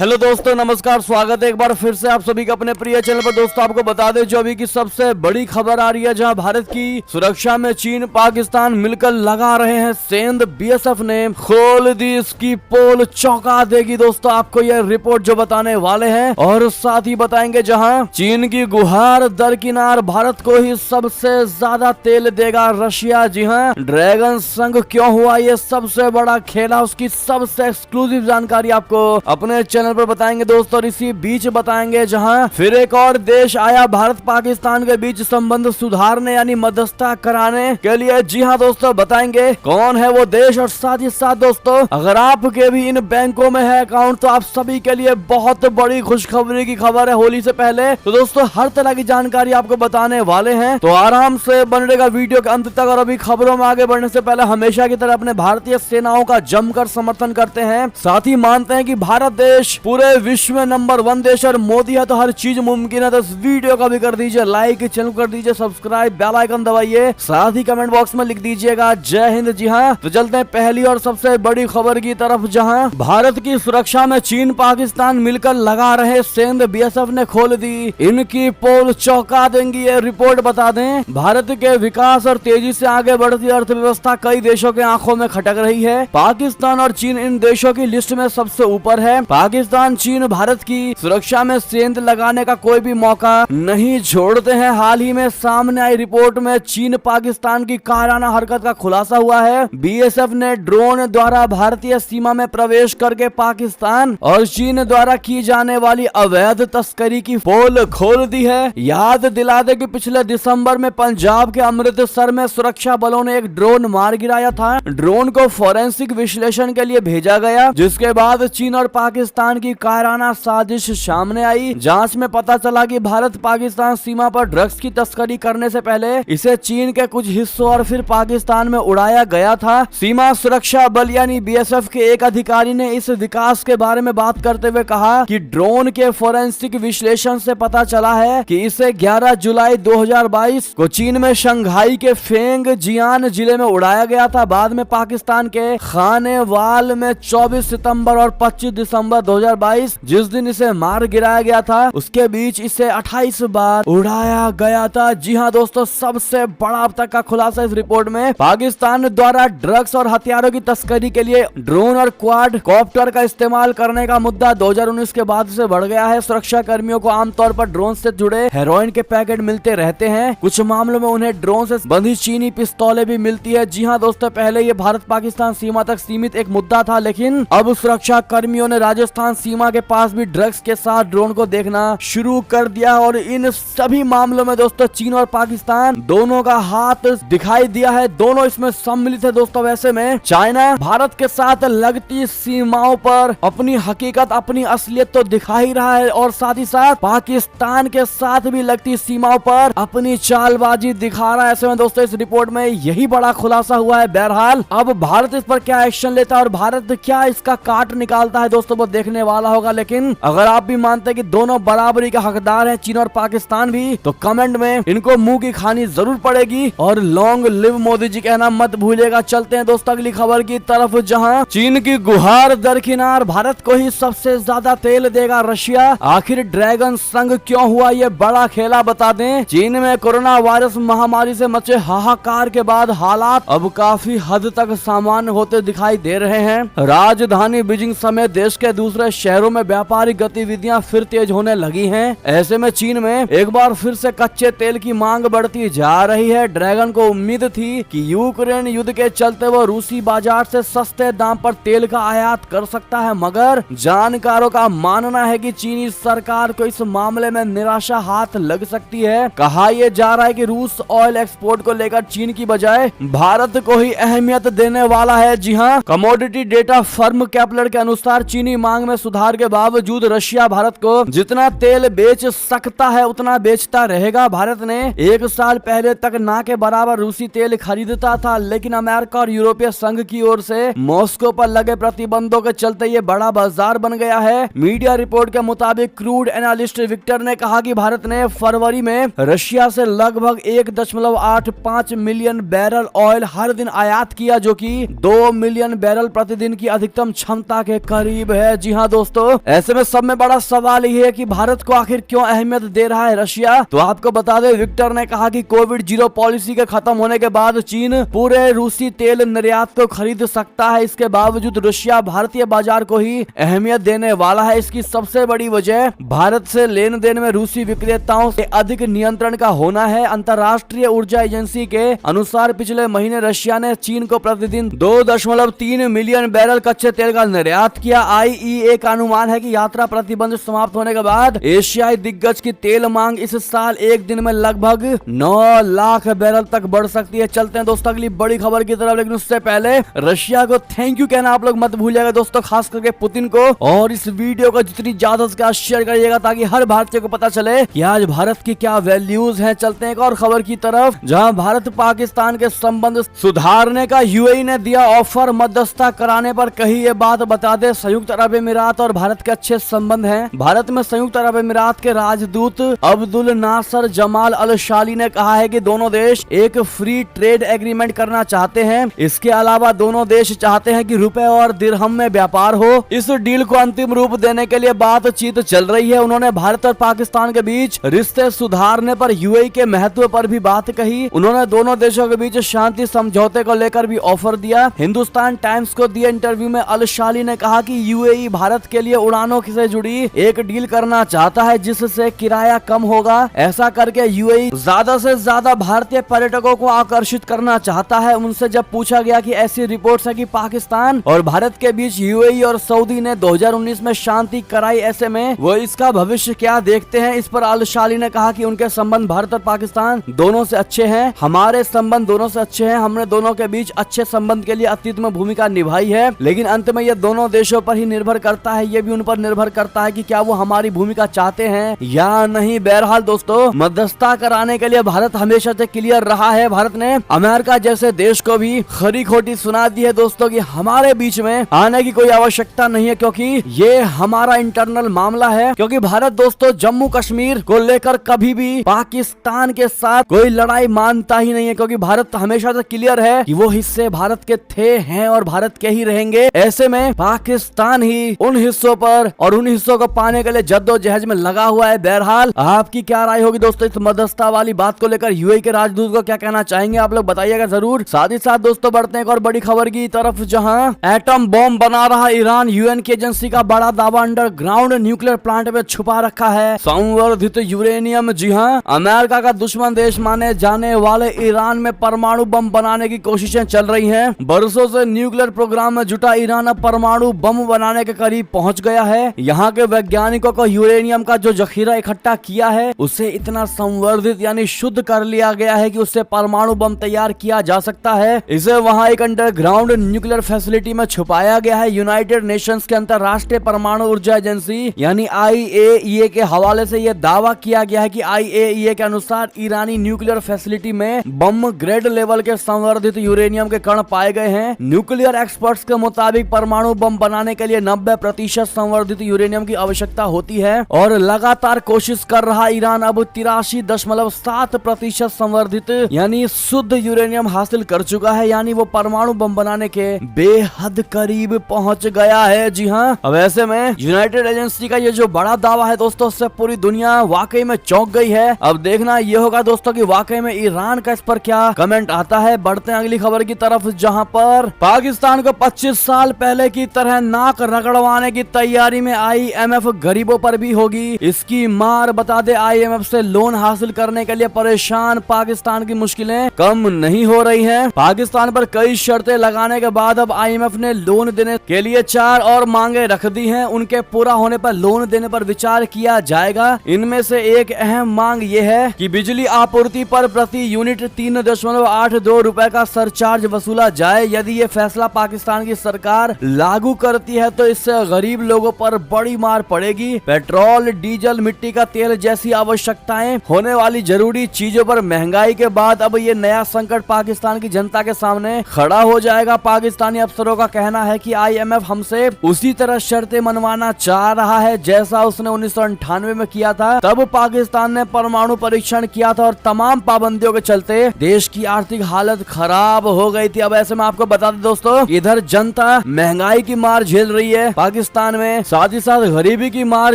Hello दोस्तों, नमस्कार। स्वागत है एक बार फिर से आप सभी का अपने प्रिय चैनल पर। दोस्तों आपको बता दें जो अभी की सबसे बड़ी खबर आ रही है, जहां भारत की सुरक्षा में चीन पाकिस्तान मिलकर लगा रहे हैं सेंध। बीएसएफ ने खोल दी इसकी पोल, चौंका देगी दोस्तों आपको यह रिपोर्ट जो बताने वाले हैं। और साथ ही बताएंगे जहां चीन की गुहार दरकिनार, भारत को ही सबसे ज्यादा तेल देगा रशिया। जी हाँ, ड्रैगन संग क्यों हुआ ये सबसे बड़ा खेला, उसकी सबसे एक्सक्लूसिव जानकारी आपको अपने चैनल पर बताएंगे दोस्तों। और इसी बीच बताएंगे जहां फिर एक और देश आया भारत पाकिस्तान के बीच संबंध सुधारने यानी मध्यस्थता कराने के लिए। जी हां दोस्तों, बताएंगे कौन है वो देश। और साथ ही साथ दोस्तों, अगर आपके भी इन बैंकों में है अकाउंट तो आप सभी के लिए बहुत बड़ी खुशखबरी की खबर है होली से पहले। तो दोस्तों हर तरह की जानकारी आपको बताने वाले हैं, तो आराम से बन रहेगा वीडियो के अंत तक। और अभी खबरों में आगे बढ़ने से पहले हमेशा की तरह अपने भारतीय सेनाओं का जमकर समर्थन करते हैं, साथ ही मानते हैं कि भारत देश पूरे विश्व में नंबर 1 देश और मोदी है तो हर चीज मुमकिन है। तो इस वीडियो का भी कर दीजिए लाइक, चैनल कर दीजिए सब्सक्राइब, बेल आइकन दबाइए, साथ ही कमेंट बॉक्स में लिख दीजिएगा जय हिंद। जी हाँ, तो चलते हैं पहली और सबसे बड़ी खबर की तरफ, जहां भारत की सुरक्षा में चीन पाकिस्तान मिलकर लगा रहे सेंध। बीएसएफ ने खोल दी इनकी पोल, चौंका देंगी ये रिपोर्ट। बता दें भारत के विकास और तेजी से आगे बढ़ती अर्थव्यवस्था कई देशों के आंखों में खटक रही है। पाकिस्तान और चीन इन देशों की लिस्ट में सबसे ऊपर है। पाकिस्तान चीन भारत की सुरक्षा में सेंध लगाने का कोई भी मौका नहीं छोड़ते हैं। हाल ही में सामने आई रिपोर्ट में चीन पाकिस्तान की कायराना हरकत का खुलासा हुआ है। बीएसएफ ने ड्रोन द्वारा भारतीय सीमा में प्रवेश करके पाकिस्तान और चीन द्वारा की जाने वाली अवैध तस्करी की पोल खोल दी है। याद दिला दे कि पिछले दिसंबर में पंजाब के अमृतसर में सुरक्षा बलों ने एक ड्रोन मार गिराया था। ड्रोन को फोरेंसिक विश्लेषण के लिए भेजा गया, जिसके बाद चीन और पाकिस्तान की कायराना साजिश सामने आई। जांच में पता चला कि भारत पाकिस्तान सीमा पर ड्रग्स की तस्करी करने से पहले इसे चीन के कुछ हिस्सों और फिर पाकिस्तान में उड़ाया गया था। सीमा सुरक्षा बल यानी बीएसएफ के एक अधिकारी ने इस विकास के बारे में बात करते हुए कहा कि ड्रोन के फोरेंसिक विश्लेषण से पता चला है कि इसे 11 जुलाई 2022 को चीन में शंघाई के फेंग जियान जिले में उड़ाया गया था। बाद में पाकिस्तान के खानेवाल में 24 सितंबर और 25 दिसंबर 2022 जिस दिन इसे मार गिराया गया था, उसके बीच इसे 28 बार उड़ाया गया था। जी हां दोस्तों, सबसे बड़ा अब तक का खुलासा इस रिपोर्ट में। पाकिस्तान द्वारा ड्रग्स और हथियारों की तस्करी के लिए ड्रोन और क्वाड कॉप्टर का इस्तेमाल करने का मुद्दा 2019 के बाद से बढ़ गया है। सुरक्षा कर्मियों को आमतौर पर ड्रोन से जुड़े हेरोइन के पैकेट मिलते रहते हैं। कुछ मामलों में उन्हें ड्रोन से बंधी चीनी पिस्तौलें भी मिलती है। जी हाँ दोस्तों, पहले ये भारत पाकिस्तान सीमा तक सीमित एक मुद्दा था, लेकिन अब सुरक्षा कर्मियों ने राजस्थान सीमा के पास भी ड्रग्स के साथ ड्रोन को देखना शुरू कर दिया। और इन सभी मामलों में दोस्तों चीन और पाकिस्तान दोनों का हाथ दिखाई दिया है, दोनों इसमें सम्मिलित है दोस्तों। वैसे में चाइना भारत के साथ लगती सीमाओं पर अपनी हकीकत, अपनी असलियत तो दिखा ही रहा है, और साथ ही साथ पाकिस्तान के साथ भी लगती सीमाओं पर अपनी चालबाजी दिखा रहा है। ऐसे में दोस्तों इस रिपोर्ट में यही बड़ा खुलासा हुआ है। बहरहाल अब भारत इस पर क्या एक्शन लेता है और भारत क्या इसका काट निकालता है दोस्तों, वो देखने वाला होगा। लेकिन अगर आप भी मानते हैं कि दोनों बराबरी का हकदार हैं, चीन और पाकिस्तान भी, तो कमेंट में इनको मुंह की खानी जरूर पड़ेगी। और लॉन्ग लिव मोदी जी कहना मत भूलिएगा। चलते हैं दोस्तों अगली खबर की तरफ, जहां चीन की गुहार दरकिनार, भारत को ही सबसे ज्यादा तेल देगा रशिया। आखिर ड्रैगन संग क्यों हुआ ये बड़ा खेला, बता दें। चीन में कोरोना वायरस महामारी से मचे हाहाकार के बाद हालात अब काफी हद तक सामान्य होते दिखाई दे रहे हैं। राजधानी बीजिंग समेत देश के दूसरे शहरों में व्यापारिक गतिविधियां फिर तेज होने लगी हैं। ऐसे में चीन में एक बार फिर से कच्चे तेल की मांग बढ़ती जा रही है। ड्रैगन को उम्मीद थी कि यूक्रेन युद्ध के चलते वो रूसी बाजार से सस्ते दाम पर तेल का आयात कर सकता है, मगर जानकारों का मानना है कि चीनी सरकार को इस मामले में निराशा हाथ लग सकती है। कहा यह जा रहा है कि रूस ऑयल एक्सपोर्ट को लेकर चीन की बजाय भारत को ही अहमियत देने वाला है। जी हाँ, कमोडिटी डेटा फर्म कैपलर के अनुसार चीनी मांग में सुधार के बावजूद रशिया भारत को जितना तेल बेच सकता है उतना बेचता रहेगा। भारत ने एक साल पहले तक ना के बराबर रूसी तेल खरीदता था, लेकिन अमेरिका और यूरोपीय संघ की ओर से मॉस्को पर लगे प्रतिबंधों के चलते ये बड़ा बाजार बन गया है। मीडिया रिपोर्ट के मुताबिक क्रूड एनालिस्ट विक्टर ने कहा कि भारत ने फरवरी में रशिया से लगभग 1.85 मिलियन बैरल ऑयल हर दिन आयात किया, जो कि 2 मिलियन बैरल प्रतिदिन की अधिकतम क्षमता के करीब है। जी हाँ दोस्तों। ऐसे में सब में बड़ा सवाल ये है कि भारत को आखिर क्यों अहमियत दे रहा है रशिया। तो आपको बता दें, विक्टर ने कहा कि कोविड जीरो पॉलिसी के खत्म होने के बाद चीन पूरे रूसी तेल निर्यात को खरीद सकता है। इसके बावजूद रशिया भारतीय बाजार को ही अहमियत देने वाला है। इसकी सबसे बड़ी वजह भारत से लेन देन में रूसी विक्रेताओं से अधिक नियंत्रण का होना है। अंतर्राष्ट्रीय ऊर्जा एजेंसी के अनुसार पिछले महीने रशिया ने चीन को प्रतिदिन 2.3 मिलियन बैरल कच्चे तेल का निर्यात किया। IEA का अनुमान है कि यात्रा प्रतिबंध समाप्त होने के बाद एशियाई दिग्गज की तेल मांग इस साल एक दिन में लगभग 9 लाख बैरल तक बढ़ सकती है। चलते हैं दोस्तों अगली बड़ी खबर की तरफ, लेकिन उससे पहले रशिया को थैंक यू कहना आप लोग मत भूलिएगा दोस्तों, खास करके पुतिन को। और इस वीडियो को जितनी ज्यादा से ज्यादा शेयर करिएगा ताकि हर भारतीय को पता चले कि आज भारत की क्या वैल्यूज हैं। चलते हैं एक और खबर की तरफ, जहां भारत पाकिस्तान के संबंध सुधारने का UAE ने दिया ऑफर। मध्यस्थता कराने पर कही ये बात। बता दे, संयुक्त अरब अमीरात और भारत के अच्छे संबंध हैं। भारत में संयुक्त अरब अमीरात के राजदूत अब्दुल नासर जमाल अल शाली ने कहा है कि दोनों देश एक फ्री ट्रेड एग्रीमेंट करना चाहते हैं। इसके अलावा दोनों देश चाहते हैं कि रुपए और दिरहम में व्यापार हो। इस डील को अंतिम रूप देने के लिए बातचीत चल रही है। उन्होंने भारत और पाकिस्तान के बीच रिश्ते सुधारने पर UAE के महत्व पर भी बात कही। उन्होंने दोनों देशों के बीच शांति समझौते को लेकर भी ऑफर दिया। हिंदुस्तान टाइम्स को दिए इंटरव्यू में अल शाली ने कहा कि UAE भारत के लिए उड़ानों से जुड़ी एक डील करना चाहता है जिससे किराया कम होगा। ऐसा करके UAE ज्यादा से ज्यादा भारतीय पर्यटकों को आकर्षित करना चाहता है। उनसे जब पूछा गया कि ऐसी रिपोर्ट्स है कि पाकिस्तान और भारत के बीच UAE और सऊदी ने 2019 में शांति कराई, ऐसे में वो इसका भविष्य क्या देखते हैं। इस पर अल शाली ने कहा कि उनके संबंध भारत और पाकिस्तान दोनों से अच्छे हैं। हमारे संबंध दोनों से अच्छे हैं। हमने दोनों के बीच अच्छे संबंध के लिए अतीत में भूमिका निभाई है, लेकिन अंत में ये दोनों देशों पर ही निर्भर करता है। ये भी उन पर निर्भर करता है कि क्या वो हमारी भूमिका चाहते हैं या नहीं। बहरहाल दोस्तों, मध्यस्थता कराने के लिए भारत हमेशा से क्लियर रहा है। भारत ने अमेरिका जैसे देश को भी खरी खोटी सुना दी है दोस्तों कि हमारे बीच में आने की कोई आवश्यकता नहीं है, क्योंकि ये हमारा इंटरनल मामला है। क्योंकि भारत दोस्तों जम्मू कश्मीर को लेकर कभी भी पाकिस्तान के साथ कोई लड़ाई मानता ही नहीं है, क्योंकि भारत हमेशा से क्लियर है कि वो हिस्से भारत के थे, हैं और भारत के ही रहेंगे। ऐसे में पाकिस्तान ही उन हिस्सों पर और उन हिस्सों को पाने के लिए जद्दोजहद में लगा हुआ है। बहरहाल आपकी क्या राय होगी दोस्तों इस मध्यस्थता वाली बात को लेकर? UAE के राजदूत को क्या कहना चाहेंगे आप लोग बताइएगा जरूर। साथ ही साथ दोस्तों बढ़ते हैं एक और बड़ी खबर की तरफ, जहां एटम बॉम्ब बना रहा ईरान। UN की एजेंसी का बड़ा दावा अंडरग्राउंड न्यूक्लियर प्लांट में छुपा रखा है संवर्धित यूरेनियम। जी हाँ, अमेरिका का दुश्मन देश माने जाने वाले ईरान में परमाणु बम बनाने की कोशिशें चल रही हैं। बरसों से न्यूक्लियर प्रोग्राम में जुटा ईरान अब परमाणु बम बनाने के करीब पहुंच गया है। यहाँ के वैज्ञानिकों को यूरेनियम का जो जखीरा इकट्ठा किया है उसे इतना संवर्धित यानी शुद्ध कर लिया गया है कि उससे परमाणु बम तैयार किया जा सकता है। इसे वहाँ एक अंडरग्राउंड न्यूक्लियर फैसिलिटी में छुपाया गया है। यूनाइटेड नेशंस के अंतर्राष्ट्रीय परमाणु ऊर्जा एजेंसी यानी IAEA के हवाले से यह दावा किया गया है कि IAEA के अनुसार ईरानी न्यूक्लियर फैसिलिटी में बम ग्रेड लेवल के संवर्धित यूरेनियम के कण पाए गए हैं। न्यूक्लियर एक्सपर्ट्स के मुताबिक परमाणु बम बनाने के लिए 90% संवर्धित यूरेनियम की आवश्यकता होती है और लगातार कोशिश कर रहा ईरान अब 83.7% संवर्धित यानी शुद्ध यूरेनियम हासिल कर चुका है। यानी वो परमाणु बम बनाने के बेहद करीब पहुंच गया है। जी हाँ, अब ऐसे में यूनाइटेड एजेंसी का ये जो बड़ा दावा है दोस्तों, उससे पूरी दुनिया वाकई में चौंक गई है। अब देखना ये होगा दोस्तों कि वाकई में ईरान का इस पर क्या कमेंट आता है। बढ़ते हैं अगली खबर की तरफ, जहां पर पाकिस्तान को 25 साल पहले की तरह नाक रगड़वाने की तैयारी में IMF गरीबों पर भी होगी। इसकी मार। बता दे, IMF से लोन हासिल करने के लिए परेशान पाकिस्तान की मुश्किलें कम नहीं हो रही हैं। पाकिस्तान पर कई शर्तें लगाने के बाद अब IMF ने लोन देने के लिए 4 और मांगे रख दी हैं। उनके पूरा होने पर लोन देने पर विचार किया जाएगा। इनमें से एक अहम मांग ये है कि बिजली आपूर्ति पर प्रति यूनिट 3.82 रुपए का सरचार्ज वसूला जाए। यदि ये फैसला पाकिस्तान की सरकार लागू करती है तो इससे गरीब लोगों पर बड़ी मार पड़ेगी। पेट्रोल, डीजल, मिट्टी का तेल जैसी आवश्यकताएं होने वाली जरूरी चीजों पर महंगाई के बाद अब ये नया संकट पाकिस्तान की जनता के सामने खड़ा हो जाएगा। पाकिस्तानी अफसरों का कहना है कि IMF हमसे उसी तरह शर्तें मनवाना चाह रहा है जैसा उसने 1998 में किया था। तब पाकिस्तान ने परमाणु परीक्षण किया था और तमाम पाबंदियों के चलते देश की आर्थिक हालत खराब हो गई थी। अब ऐसे में आपको बता दें दोस्तों, इधर जनता महंगाई की मार झेल रही है। पाकिस्तान में, साथ ही साथ गरीबी की मार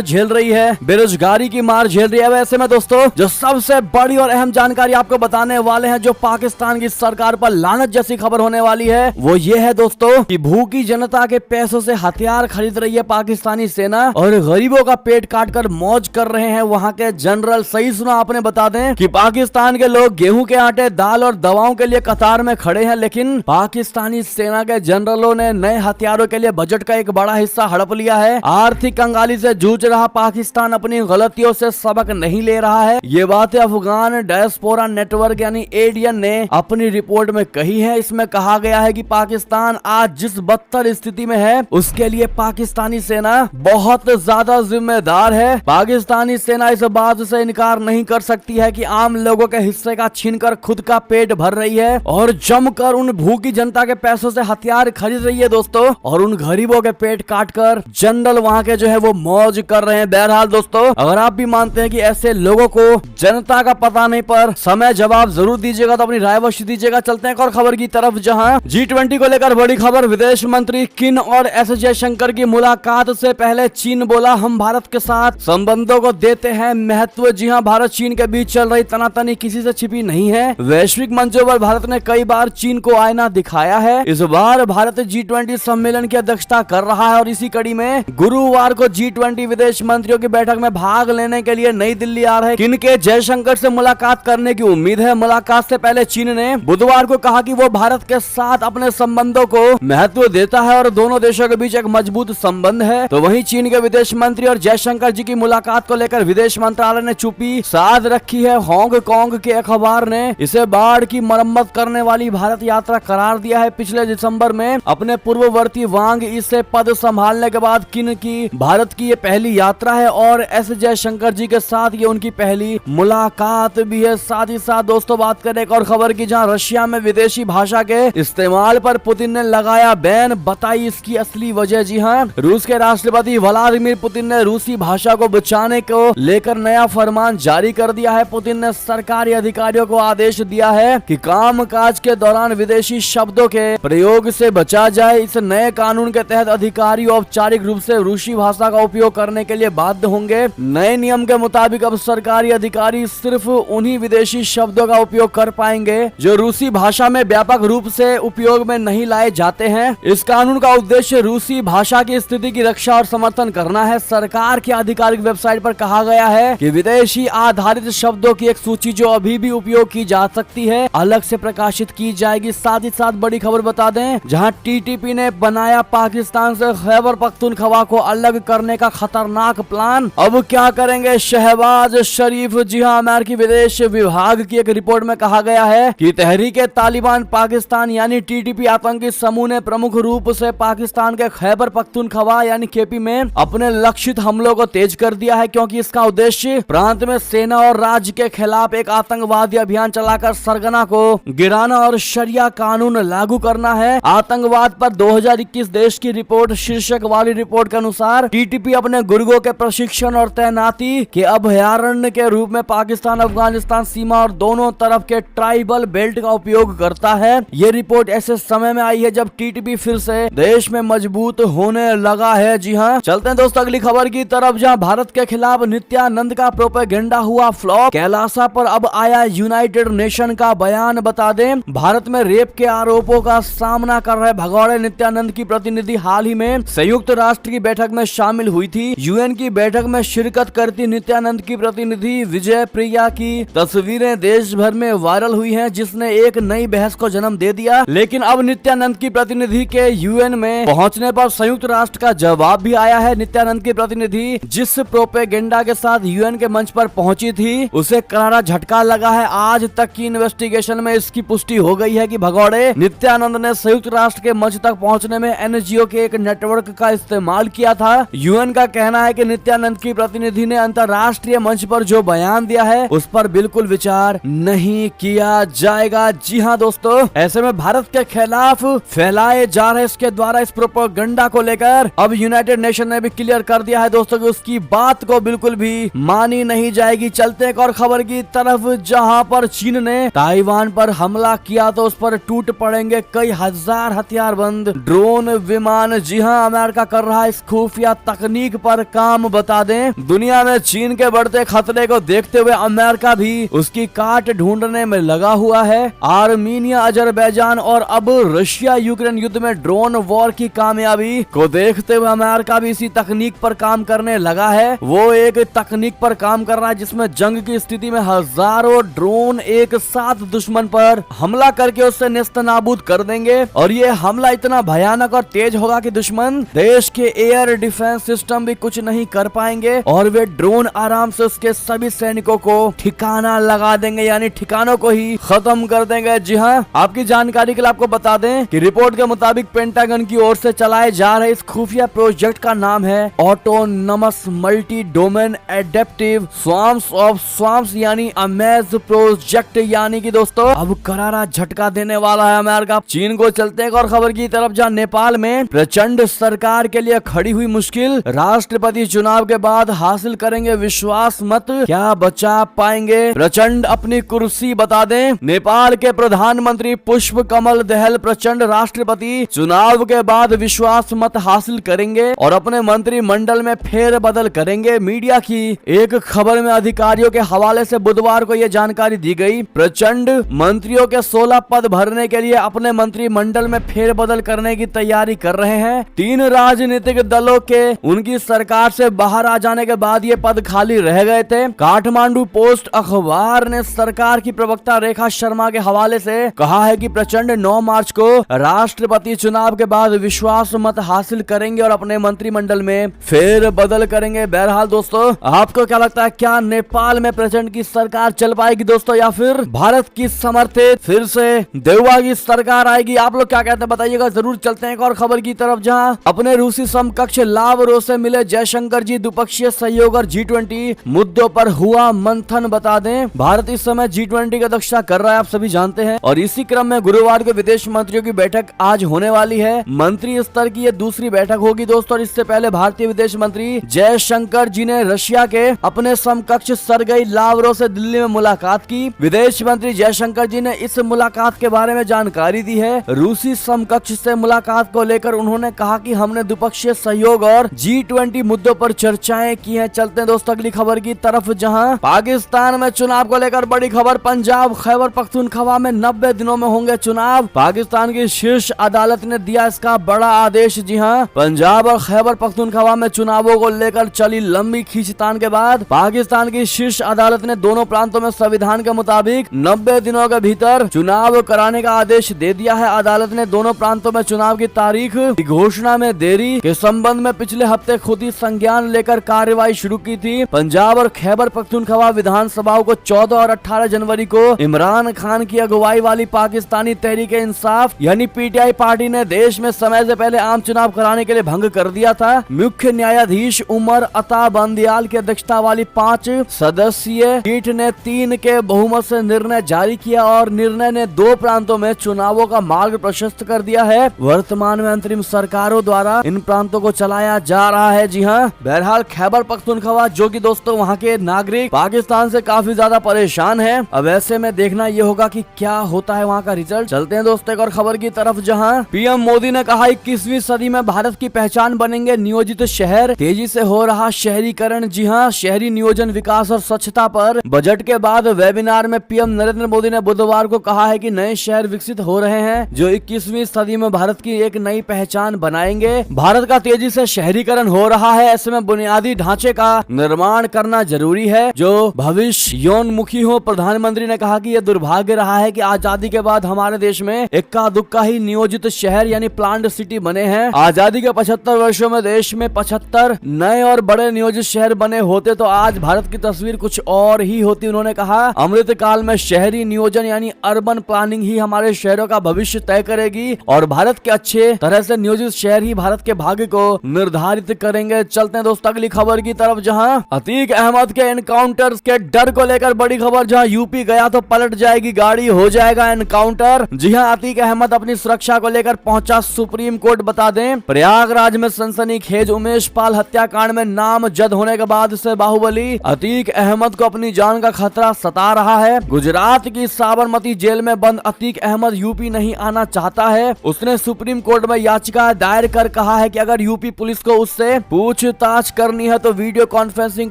झेल रही है, बेरोजगारी की मार झेल रही है। वैसे में दोस्तों जो सबसे बड़ी और अहम जानकारी आपको बताने वाले हैं, जो पाकिस्तान की सरकार पर लानत जैसी खबर होने वाली है, वो ये है दोस्तों कि भूखी जनता के पैसों से हथियार खरीद रही है पाकिस्तानी सेना और गरीबों का पेट काटकर मौज कर रहे हैं वहां के जनरल। सही सुना आपने, बता दें कि पाकिस्तान के लोग गेहूं के आटे, दाल और दवाओं के लिए कतार में खड़े हैं, लेकिन पाकिस्तानी सेना के जनरलों ने नए हथियारों के लिए बजट का एक बड़ा हिस्सा हड़प लिया है। आर्थिक कंगाली से जूझ रहा पाकिस्तान अपनी गलतियों से सबक नहीं ले रहा है। ये बातें अफगान डायस्पोरा नेटवर्क यानी एडीएन ने अपनी रिपोर्ट में कही है। इसमें कहा गया है कि पाकिस्तान आज जिस बदतर स्थिति में है उसके लिए पाकिस्तानी सेना बहुत ज्यादा जिम्मेदार है। पाकिस्तानी सेना इस बात से इनकार नहीं कर सकती है कि आम लोगों के हिस्से का छीनकर खुद का पेट भर रही है और जमकर उन भूखी जनता के पैसों से हथियार खरीद रही है दोस्तों, और उन गरीबों के पेट काटकर जनरल वहां के जो है वो मौज कर रहे हैं। बहरहाल दोस्तों, अगर आप भी मानते हैं कि ऐसे लोगों को जनता का पता नहीं पर समय जवाब जरूर दीजिएगा, तो अपनी राय अवश्य दीजिएगा। चलते हैं एक और खबर की तरफ, जहां G20 को लेकर बड़ी खबर। विदेश मंत्री किन और एस जयशंकर की मुलाकात से पहले चीन बोला, हम भारत के साथ संबंधों को देते हैं महत्व। जी हां, भारत चीन के बीच चल रही तनातनी किसी से छिपी नहीं है। वैश्विक मंचों पर भारत ने कई बार चीन को आईना दिखाया है। इस बार भारत G20 सम्मेलन की अध्यक्षता कर रहा है और इसी कड़ी में गुरुवार को G20 विदेश मंत्रियों की बैठक में भाग लेने के लिए नई दिल्ली आ रहे किन के जयशंकर से मुलाकात करने की उम्मीद है। मुलाकात से पहले चीन ने बुधवार को कहा कि वो भारत के साथ अपने संबंधों को महत्व देता है और दोनों देशों के बीच एक मजबूत संबंध है। तो वहीं चीन के विदेश मंत्री और जयशंकर जी की मुलाकात को लेकर विदेश मंत्रालय ने चुप्पी साध रखी है। हांगकांग के अखबार ने इसे बाढ़ की मरम्मत करने वाली भारत यात्रा करार दिया है। पिछले दिसंबर में अपने पूर्ववर्ती वांग इसे पद संभालने के बाद किन की भारत की ये पहली यात्रा है और एस जयशंकर जी के साथ ये उनकी पहली मुलाकात भी है। साथ ही साथ दोस्तों बात करें एक और खबर की, जहां रशिया में विदेशी भाषा के इस्तेमाल पर पुतिन ने लगाया बैन। बताई इसकी असली वजह। जी हां, रूस के राष्ट्रपति व्लादिमीर पुतिन ने रूसी भाषा को बचाने को लेकर नया फरमान जारी कर दिया है। पुतिन ने सरकारी अधिकारियों को आदेश दिया है कि कामकाज के दौरान विदेशी शब्दों के प्रयोग से बचा जाए। इस नए कानून के तहत अधिकारी औपचारिक रूप से रूसी भाषा का उपयोग करने के लिए बाध्य होंगे। नए नियम के मुताबिक अब सरकारी अधिकारी सिर्फ उन्हीं विदेशी शब्दों का उपयोग कर पाएंगे जो रूसी भाषा में व्यापक रूप से उपयोग में नहीं लाए जाते हैं। इस कानून का उद्देश्य रूसी भाषा की स्थिति की रक्षा और समर्थन करना है। सरकार की आधिकारिक वेबसाइट पर कहा गया है कि विदेशी आधारित शब्दों की एक सूची जो अभी भी उपयोग की जा सकती है अलग से प्रकाशित की जाएगी। साथ ही साथ बड़ी खबर बता दें, जहां टीटीपी ने बनाया पाकिस्तान से खैबर पख्तूनख्वा को अलग करने का खतरनाक प्लान। अब क्या करेंगे शहबाज शरीफ। जी हां, अमेरिकी विदेश विभाग की एक रिपोर्ट में कहा गया है कि तहरीके तालिबान पाकिस्तान यानी टीटीपी आतंकी समूह ने प्रमुख रूप से पाकिस्तान के खैबर पख्तूनख्वा यानी केपी में अपने लक्षित हमलों को तेज कर दिया है, क्योंकि इसका उद्देश्य प्रांत में सेना और राज्य के खिलाफ एक आतंकवादी अभियान चलाकर सरगना को गिराना और शरिया कानून लागू करना है। आतंकवाद पर 2021 देश की रिपोर्ट शीर्षक वाली रिपोर्ट के अनुसार टीटीपी अपने गुर्गों के प्रशिक्षण और तैनाती के अभयारण्य के रूप में पाकिस्तान अफगानिस्तान सीमा और दोनों तरफ के ट्राइबल बेल्ट का उपयोग करता है। ये रिपोर्ट ऐसे समय में आई है जब टीटीपी फिर से देश में मजबूत होने लगा है। जी हाँ, चलते हैं दोस्तों अगली खबर की तरफ, जहां भारत के खिलाफ नित्यानंद का प्रोपेगेंडा हुआ फ्लॉप। कैलासा पर अब आया यूनाइटेड नेशन का बयान। बता दें, भारत में रेप के आरोपों का सामना कर रहे भगौड़े नित्यानंद की प्रतिनिधि हाल ही में संयुक्त राष्ट्र की बैठक में शामिल हुई थी। यूएन की बैठक में शिरकत करती नित्यानंद की प्रतिनिधि विजय प्रिया की तस्वीरें देश भर में वायरल हुई हैं, जिसने एक नई बहस को जन्म दे दिया। लेकिन अब नित्यानंद की प्रतिनिधि के यूएन में पहुंचने पर संयुक्त राष्ट्र का जवाब भी आया है। नित्यानंद की प्रतिनिधि जिस प्रोपेगेंडा के साथ यूएन के मंच पर पहुंची थी उसे करारा झटका लगा है। आज तक की इन्वेस्टिगेशन में इसकी पुष्टि हो गई है कि भगौड़े नित्यानंद ने संयुक्त राष्ट्र के मंच तक पहुंचने में एनजीओ के एक नेटवर्क का इस्तेमाल किया था। यूएन का कहना है कि नित्यानंद की प्रतिनिधि ने अंतर्राष्ट्रीय मंच पर जो बयान दिया है उस पर बिल्कुल विचार नहीं किया जाएगा। जी हाँ दोस्तों, ऐसे में भारत के खिलाफ फैलाए जा रहे इसके द्वारा इस प्रोपेगेंडा को लेकर अब यूनाइटेड नेशन ने भी क्लियर कर दिया है दोस्तों कि उसकी बात को बिल्कुल भी मानी नहीं जाएगी। चलते एक और खबर की तरफ, जहां पर चीन ने ताइवान पर हमला किया तो उस पर टूट पड़ेंगे कई हजार हथियारबंद ड्रोन विमान। जी हां, अमेरिका कर रहा है इस खुफिया तकनीक पर काम बता दें। दुनिया में चीन के बढ़ते खतरे को देखते हुए अमेरिका भी उसकी काट ढूंढने में लगा हुआ है। आर्मीनिया, अजरबैजान और अब रशिया यूक्रेन युद्ध में ड्रोन वॉर की कामयाबी को देखते हुए अमेरिका भी इसी तकनीक पर काम करने लगा है। वो एक तकनीक पर काम कर रहा है जिसमें जंग की स्थिति में हजारों ड्रोन एक साथ दुश्मन पर हमला करके उससे नेस्तनाबूद कर देंगे और ये हमला इतना भयानक और तेज होगा कि दुश्मन देश के एयर डिफेंस सिस्टम भी कुछ नहीं कर पाएंगे और वे ड्रोन आराम से उसके सभी सैनिकों को ठिकाना लगा देंगे, यानी ठिकानों को ही खत्म कर देंगे। जी हाँ, आपकी जानकारी के लिए आपको बता दें कि रिपोर्ट के मुताबिक पेंटागन की ओर से चलाए जा रहे इस खुफिया प्रोजेक्ट का नाम है autonomous multi domain adaptive swarms of swarms यानी अमेज प्रोजेक्ट। यानी कि दोस्तों अब करारा झटका देने वाला है अमेरिका। चीन को चलते एक और खबर की तरफ, जहां नेपाल में प्रचंड सरकार के लिए खड़ी हुई मुश्किल, राष्ट्रपति चुनाव के बाद हासिल करेंगे विश्वास मत, क्या बचा पाएंगे प्रचंड अपनी कुर्सी। बता दें नेपाल के प्रधानमंत्री पुष्प कमल दहल प्रचंड राष्ट्रपति चुनाव के बाद विश्वास मत हासिल करेंगे और अपने मंत्रिमंडल में फेरबदल करेंगे। मीडिया की एक खबर में अधिकारियों के हवाले से बुधवार को यह जानकारी दी गई। प्रचंड मंत्रियों के 16 पद भरने के लिए अपने मंत्रिमंडल में फेरबदल करने की तैयारी कर रहे हैं। 3 राजनीतिक दलों के उनकी सरकार से बाहर आ जाने के बाद ये पद खाली रह गए थे। काठमांडू पोस्ट अखबार ने सरकार की प्रवक्ता रेखा शर्मा के हवाले से कहा है कि प्रचंड 9 मार्च को राष्ट्रपति चुनाव के बाद विश्वास मत हासिल करेंगे और अपने मंत्रिमंडल में फेरबदल करेंगे। बहरहाल दोस्तों, आपको क्या लगता है, क्या नेपाल में प्रचंड की सरकार चल पाएगी दोस्तों, या फिर भारत की समर्थित फिर से देउवा की सरकार आएगी? आप लोग क्या कहते हैं बताइएगा। जरूर चलते हैं एक और खबर की तरफ, जहां अपने रूसी समकक्ष लावरोव से मिले जयशंकर जी। द्विपक्षीय सहयोग और G20 मुद्दों पर हुआ मंथन। बता दें भारत इस समय G20 की अध्यक्षता कर रहा है, आप सभी जानते हैं, और इसी क्रम में गुरुवार को विदेश मंत्रियों की बैठक आज होने वाली है। मंत्री स्तर की ये दूसरी बैठक होगी दोस्तों। और इससे पहले भारतीय विदेश मंत्री जयशंकर जी ने रशिया के अपने समकक्ष सरगई लावरोव से दिल्ली में मुलाकात की। विदेश मंत्री जयशंकर जी ने इस मुलाकात के बारे में जानकारी दी है। रूसी समकक्ष से मुलाकात को लेकर उन्होंने कहा कि हमने द्विपक्षीय सहयोग और G20 मुद्दों पर चर्चाएं की हैं। चलते हैं दोस्तों अगली खबर की तरफ, जहां पाकिस्तान में चुनाव को लेकर बड़ी खबर। पंजाब खैबर पख्तूनख्वा में 90 दिनों में होंगे चुनाव। पाकिस्तान की शीर्ष अदालत ने दिया इसका बड़ा आदेश। जी हां, पंजाब और खैबर पख्तूनख्वा में चुनावों को लेकर चली लंबी खींचतान के बाद पाकिस्तान की शीर्ष अदालत ने दोनों प्रांतों में संविधान के मुताबिक 90 दिनों के भीतर चुनाव कराने का आदेश दे दिया है। अदालत ने दोनों प्रांतों में चुनाव की तारीख की घोषणा में देरी के संबंध में पिछले हफ्ते खुद ही संज्ञान लेकर कार्रवाई शुरू की थी। पंजाब और खैबर पख्तूनख्वा विधानसभाओं को 14 और 18 जनवरी को इमरान खान की अगुवाई वाली पाकिस्तानी तहरीक-ए-इंसाफ यानी PTI पार्टी ने देश में समय से पहले आम चुनाव कराने के लिए भंग कर दिया था। मुख्य न्यायाधीश उमर अता बंदियाल की अध्यक्षता वाली 5 सदस्यीय पीठ ने 3 के बहुमत से निर्णय जारी किया और निर्णय ने 2 प्रांतों में चुनावों का मार्ग प्रशस्त कर दिया है। वर्तमान में अंतरिम सरकारों द्वारा इन प्रांतों को चलाया जा रहा है। जी हाँ, बहरहाल खैबर पख्तूनख्वा जो कि दोस्तों वहाँ के नागरिक पाकिस्तान से काफी ज्यादा परेशान है। अब ऐसे में देखना ये होगा कि क्या होता है वहाँ का रिजल्ट। चलते हैं दोस्तों एक और खबर की तरफ, जहाँ PM मोदी ने कहा 21वीं सदी में भारत की पहचान बनेंगे नियोजित शहर, तेजी से हो रहा शहरीकरण। जी हाँ, शहरी नियोजन, विकास और स्वच्छता पर बजट के बाद वेबिनार में PM नरेंद्र मोदी ने बुधवार को कहा है कि नए शहर विकसित हो रहे हैं जो 21वीं सदी में भारत की एक नई पहचान बनाएंगे। भारत का तेजी से शहरीकरण हो रहा है, ऐसे में बुनियादी ढांचे का निर्माण करना जरूरी है जो भविष्योन्मुखी हो। प्रधानमंत्री ने कहा कि यह दुर्भाग्य रहा है कि आजादी के बाद हमारे देश में इक्का दुक्का ही नियोजित शहर यानी प्लान्ड सिटी बने हैं। आजादी के 75 वर्षों में देश में 75 नए और बड़े नियोजित शहर बने होते तो आज भारत की तस्वीर कुछ और ही होती। उन्होंने कहा अमृत काल में शहरी नियोजन यानी अर्बन प्लानिंग ही हमारे शहरों का भविष्य तय करेगी और भारत के अच्छे तरह से नियोजित शहर ही भारत के भाग्य को निर्धारित करेंगे। चलते हैं दोस्तों अगली खबर की तरफ, जहां अतीक अहमद के एनकाउंटर के डर को लेकर बड़ी खबर, जहां यूपी गया तो पलट जाएगी गाड़ी, हो जाएगा एनकाउंटर। जी हां, अतीक अहमद अपनी सुरक्षा को लेकर पहुंचा सुप्रीम कोर्ट। बता दें प्रयागराज में सनसनीखेज उमेश पाल हत्याकांड में नामजद होने के बाद से बाहुबली अतीक अहमद को अपनी जान का खतरा सता रहा है। गुजरात की साबरमती जेल में बंद अतीक अहमद यूपी नहीं आना चाहता है। उसने सुप्रीम कोर्ट में याचिका दायर कर कहा है कि अगर यूपी पुलिस को उससे पूछताछ करनी है तो वीडियो कॉन्फ्रेंसिंग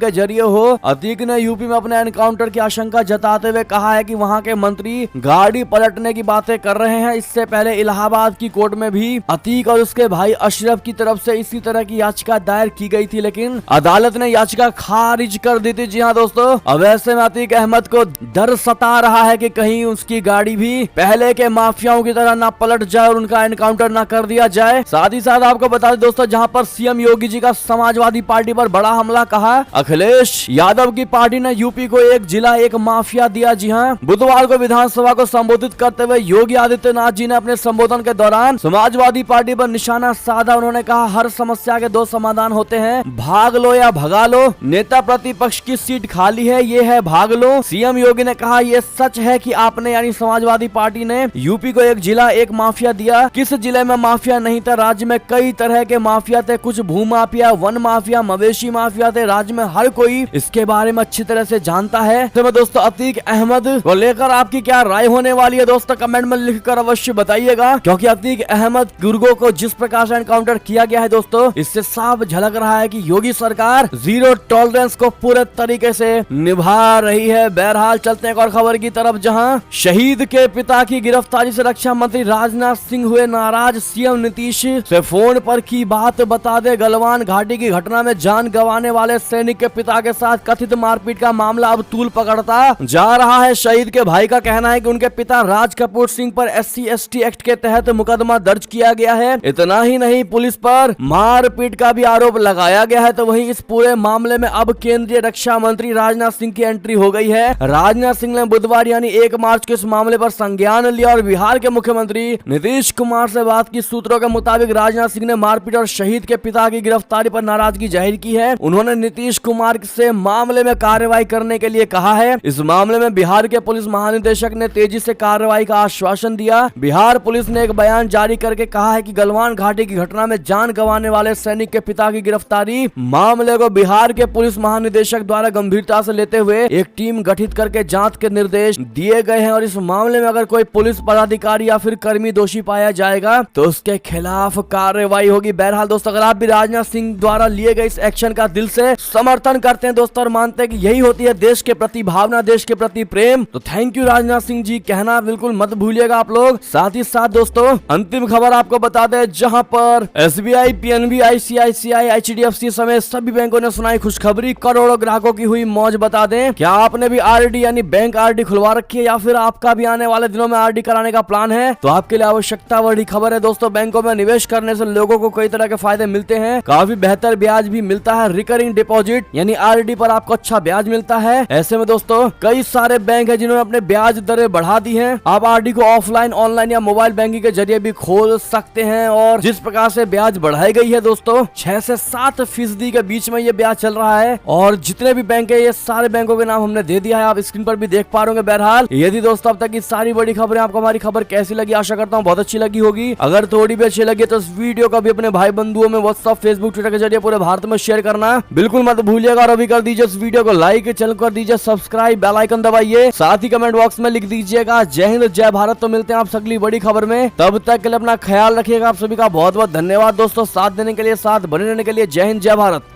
के जरिए हो। अतीक ने यूपी में अपने एनकाउंटर की आशंका जताते हुए कहा है कि वहां के मंत्री गाड़ी पलटने की बातें कर रहे हैं। इससे पहले इलाहाबाद की कोर्ट में भी अतीक और उसके भाई अशरफ की तरफ से इसी तरह की याचिका दायर की गई थी, लेकिन अदालत ने याचिका खारिज कर दी थी। जी हाँ दोस्तों, अब ऐसे में अतीक अहमद को डर सता रहा है कि कहीं उसकी गाड़ी भी पहले के माफियाओं की तरह ना पलट जाए और उनका एनकाउंटर ना कर दिया जाए। साथ ही साथ आपको बता दें दोस्तों, जहां पर सीएम योगी जी का समाजवादी पार्टी पर बड़ा हमला कहा, अखिलेश यादव की पार्टी ने यूपी को एक जिला एक माफिया दिया। जी हाँ, बुधवार को विधानसभा को संबोधित करते हुए योगी आदित्यनाथ जी ने अपने संबोधन के दौरान समाजवादी पार्टी पर निशाना साधा। उन्होंने कहा, हर समस्या के दो समाधान होते हैं, भाग लो या भगा लो। नेता प्रतिपक्ष की सीट खाली है, ये है भाग लो। सीएम योगी ने कहा, ये सच है कि आपने यानी समाजवादी पार्टी ने यूपी को एक जिला एक माफिया दिया। किस जिले में माफिया नहीं था? राज्य में कई तरह के माफिया थे, कुछ भू माफिया, वन माफिया, मवेशी माफिया थे। राज्य में हर कोई इसके बारे में अच्छी तरह से जानता है। तो मैं दोस्तों अतीक अहमद को लेकर आपकी क्या राय होने वाली है दोस्तों, कमेंट में लिखकर अवश्य बताइएगा, क्योंकि अतीक अहमद गुर्गो को जिस प्रकार से एनकाउंटर किया गया है दोस्तों, इससे साफ झलक रहा है कि योगी सरकार जीरो टॉलरेंस को पूरे तरीके से निभा रही है। बहरहाल चलते हैं एक और खबर की तरफ, जहां शहीद के पिता की गिरफ्तारी से रक्षा मंत्री राजनाथ सिंह हुए नाराज। सीएम नीतीश से फोन पर की बात बता दे। गलवान घाटी की घटना में जान गंवाने वाले सैनिक के पिता के साथ कथित मारपीट का मामला अब तूल पकड़ता जा रहा है। शहीद के भाई का कहना है कि उनके पिता राज कपूर सिंह पर SC/ST एक्ट के तहत मुकदमा दर्ज किया गया है। इतना ही नहीं, पुलिस पर मारपीट का भी आरोप लगाया गया है। तो वहीं इस पूरे मामले में अब केंद्रीय रक्षा मंत्री राजनाथ सिंह की एंट्री हो गई है। राजनाथ सिंह ने बुधवार यानी 1 मार्च को इस मामले पर संज्ञान लिया और बिहार के मुख्यमंत्री नीतीश कुमार से बात की। सूत्रों के मुताबिक राजनाथ सिंह ने मारपीट और शहीद के पिता की गिरफ्तारी पर नाराजगी जाहिर की है। उन्होंने नीतीश कुमार से मामले में कार्रवाई करने के लिए कहा है। इस मामले में बिहार के पुलिस महानिदेशक ने तेजी से कार्रवाई का आश्वासन दिया। बिहार पुलिस ने एक बयान जारी करके कहा है कि गलवान घाटी की घटना में जान गंवाने वाले सैनिक के पिता की गिरफ्तारी मामले को बिहार के पुलिस महानिदेशक द्वारा गंभीरता से लेते हुए एक टीम गठित करके जांच के निर्देश दिए गए हैं और इस मामले में अगर कोई पुलिस पदाधिकारी या फिर कर्मी दोषी पाया जाएगा तो उसके खिलाफ कार्रवाई होगी। बहरहाल दोस्तों, अगर आप भी राजनाथ सिंह द्वारा लिए गए इस एक्शन का दिल से समर्थन करते हैं दोस्तों और मानते हैं कि यही होती है देश के प्रति भावना, देश के प्रति प्रेम, तो थैंक यू राजनाथ सिंह जी कहना बिल्कुल मत भूलिएगा आप लोग। साथ ही साथ दोस्तों अंतिम खबर आपको बता दें, जहां पर SBI, PNB, ICICI, HDFC समेत सभी बैंकों ने सुनाई खुशखबरी। करोड़ों ग्राहकों की हुई मौज। बता दें, क्या आपने भी RD यानी बैंक RD खुलवा रखी है या फिर आपका भी आने वाले दिनों में RD कराने का प्लान है, तो आपके लिए आवश्यकता बड़ी खबर है दोस्तों। बैंकों में निवेश करने से लोगों को कई तरह के फायदे मिलते हैं। काफी बेहतर ब्याज भी मिलता है। रिकरिंग डिपॉजिट यानी RD पर आपको अच्छा ब्याज मिलता है। ऐसे में दोस्तों कई सारे बैंक है जिन्होंने अपने ब्याज दरें बढ़ा दी हैं। आप RD को ऑफलाइन, ऑनलाइन या मोबाइल बैंकिंग के जरिए भी खोल सकते हैं और जिस प्रकार से ब्याज बढ़ाई गई है दोस्तों 6 से 7% के बीच में ये ब्याज चल रहा है और जितने भी बैंक है ये सारे बैंकों के नाम हमने दे दिया है, आप स्क्रीन पर भी देख पा रहे होंगे। बहरहाल यदि दोस्तों अब तक की सारी बड़ी खबरें आपको हमारी खबर कैसी लगी, आशा करता हूँ बहुत अच्छी लगी होगी। अगर थोड़ी भी अच्छी लगी तो इस वीडियो को भी अपने भाई बंधुओं में व्हाट्सएप, फेसबुक, ट्विटर के जरिए पूरे भारत में शेयर करना बिल्कुल मत भूलिएगा। और अभी कर दीजिए इस वीडियो को लाइक, चैनल कर दीजिए सब्सक्राइब, बेल आइकन दबाइए, साथ ही कमेंट बॉक्स में लिख दीजिएगा जय हिंद जय भारत। तो मिलते हैं आप अगली बड़ी खबर में, तब तक के लिए अपना ख्याल रखिएगा। आप सभी का बहुत बहुत धन्यवाद दोस्तों, साथ देने के लिए, साथ बने रहने के लिए। जय हिंद जय भारत।